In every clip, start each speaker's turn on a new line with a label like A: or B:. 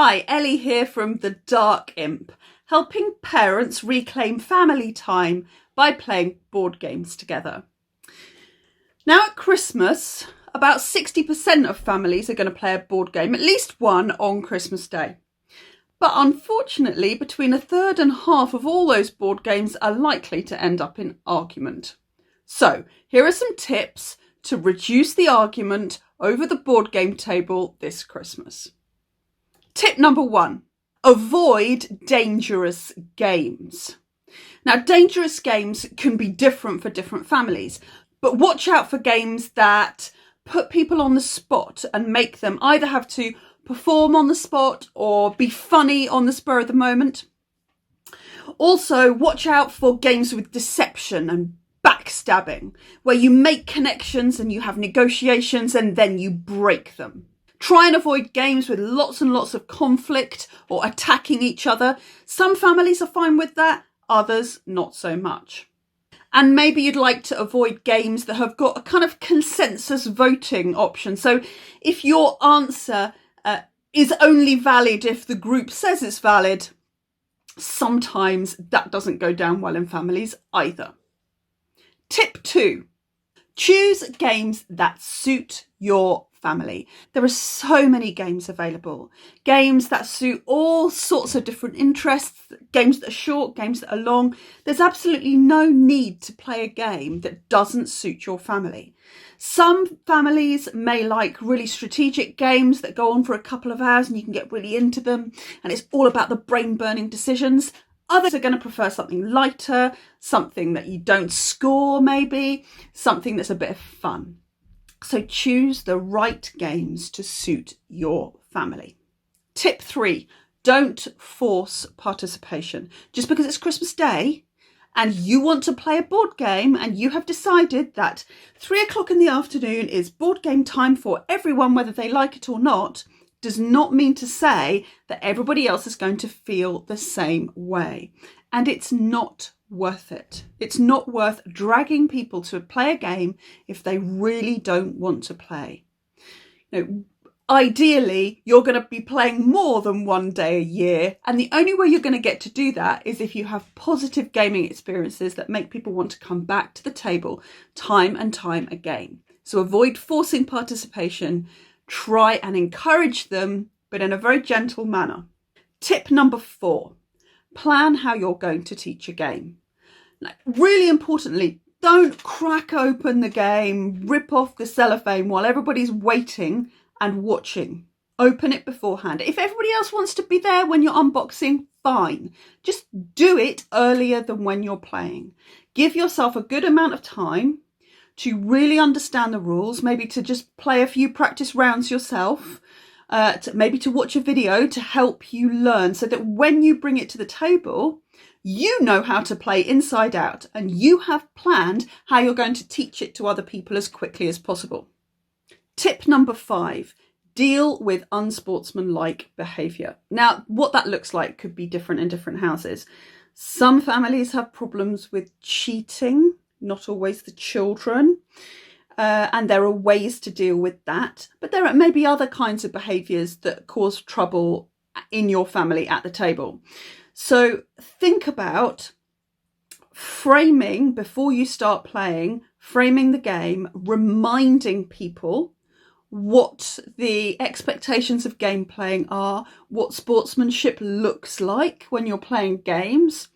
A: Hi, Ellie here from the Dark Imp, helping parents reclaim family time by playing board games together. Now at Christmas, about 60% of families are going to play a board game, at least one on Christmas Day. But unfortunately, between a third and half of all those board games are likely to end up in argument. So here are some tips to reduce the argument over the board game table this Christmas. Tip number 1, avoid dangerous games. Now, dangerous games can be different for different families, but watch out for games that put people on the spot and make them either have to perform on the spot or be funny on the spur of the moment. Also, watch out for games with deception and backstabbing, where you make connections and you have negotiations and then you break them. Try and avoid games with lots and lots of conflict or attacking each other. Some families are fine with that, others not so much. And maybe you'd like to avoid games that have got a kind of consensus voting option. So if your answer is only valid if the group says it's valid, sometimes that doesn't go down well in families either. Tip 2, choose games that suit your family. There are so many games available. Games that suit all sorts of different interests, games that are short, games that are long. There's absolutely no need to play a game that doesn't suit your family. Some families may like really strategic games that go on for a couple of hours and you can get really into them and it's all about the brain-burning decisions. Others are going to prefer something lighter, something that you don't score maybe, something that's a bit of fun. So choose the right games to suit your family. Tip 3, don't force participation. Just because it's Christmas Day and you want to play a board game and you have decided that 3 o'clock in the afternoon is board game time for everyone, whether they like it or not, does not mean to say that everybody else is going to feel the same way. And it's not worth it. It's not worth dragging people to play a game if they really don't want to play. Ideally, you're going to be playing more than one day a year. And the only way you're going to get to do that is if you have positive gaming experiences that make people want to come back to the table time and time again. So avoid forcing participation. Try and encourage them, but in a very gentle manner. Tip number 4, plan how you're going to teach a game. Now, really importantly, don't crack open the game, rip off the cellophane while everybody's waiting and watching. Open it beforehand. If everybody else wants to be there when you're unboxing, fine. Just do it earlier than when you're playing. Give yourself a good amount of time to really understand the rules, maybe to just play a few practice rounds yourself, maybe to watch a video to help you learn so that when you bring it to the table, you know how to play inside out and you have planned how you're going to teach it to other people as quickly as possible. Tip number 5, deal with unsportsmanlike behaviour. Now, what that looks like could be different in different houses. Some families have problems with cheating, not always the children, and there are ways to deal with that. But there are maybe other kinds of behaviours that cause trouble in your family at the table. So think about framing, before you start playing, framing the game, reminding people what the expectations of game playing are, what sportsmanship looks like when you're playing games.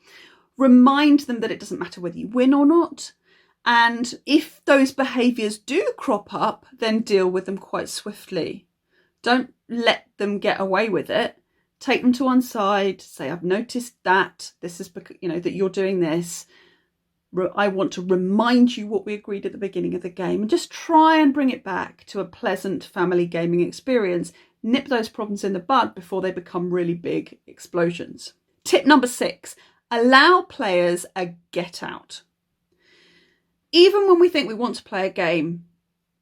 A: Remind them that it doesn't matter whether you win or not. And if those behaviours do crop up, then deal with them quite swiftly. Don't let them get away with it. Take them to one side, say, I've noticed that this is because, that you're doing this. I want to remind you what we agreed at the beginning of the game, and just try and bring it back to a pleasant family gaming experience. Nip those problems in the bud before they become really big explosions. Tip number 6, allow players a get out. Even when we think we want to play a game,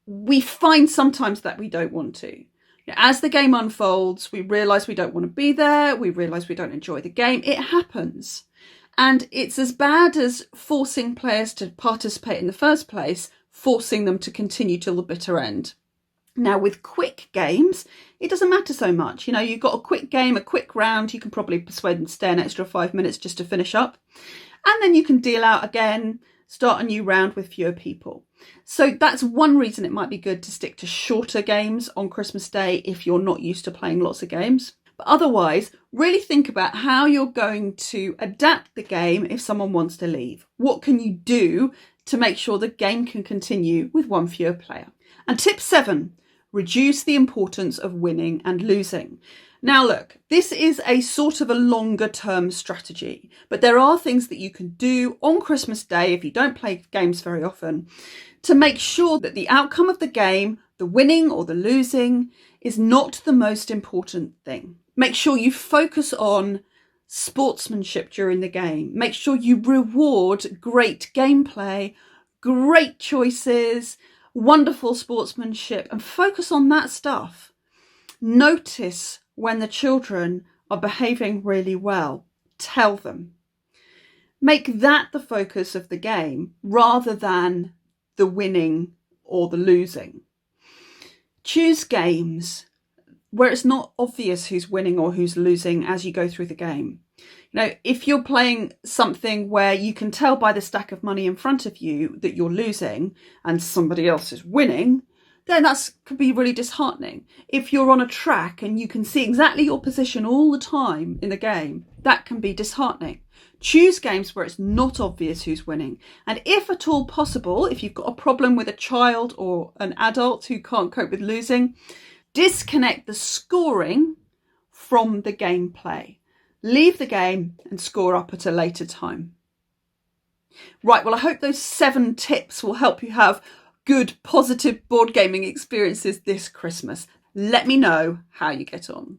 A: we find sometimes that we don't want to. As the game unfolds, we realise we don't want to be there. We realise we don't enjoy the game. It happens. And it's as bad as forcing players to participate in the first place, forcing them to continue till the bitter end. Now, with quick games, it doesn't matter so much. You know, you've got a quick game, a quick round, you can probably persuade them to stay an extra 5 minutes just to finish up. And then you can deal out again, start a new round with fewer people. So that's one reason it might be good to stick to shorter games on Christmas Day if you're not used to playing lots of games. But otherwise, really think about how you're going to adapt the game if someone wants to leave. What can you do to make sure the game can continue with one fewer player? And tip 7, reduce the importance of winning and losing. Now look, this is a sort of a longer term strategy, but there are things that you can do on Christmas Day if you don't play games very often to make sure that the outcome of the game, the winning or the losing, is not the most important thing. Make sure you focus on sportsmanship during the game. Make sure you reward great gameplay, great choices, wonderful sportsmanship, and focus on that stuff. Notice when the children are behaving really well. Tell them. Make that the focus of the game rather than the winning or the losing. Choose games where it's not obvious who's winning or who's losing as you go through the game. You know, if you're playing something where you can tell by the stack of money in front of you that you're losing and somebody else is winning, then that could be really disheartening. If you're on a track and you can see exactly your position all the time in the game, that can be disheartening. Choose games where it's not obvious who's winning. And if at all possible, if you've got a problem with a child or an adult who can't cope with losing, disconnect the scoring from the gameplay. Leave the game and score up at a later time. Right, well, I hope those 7 tips will help you have good, positive board gaming experiences this Christmas. Let me know how you get on.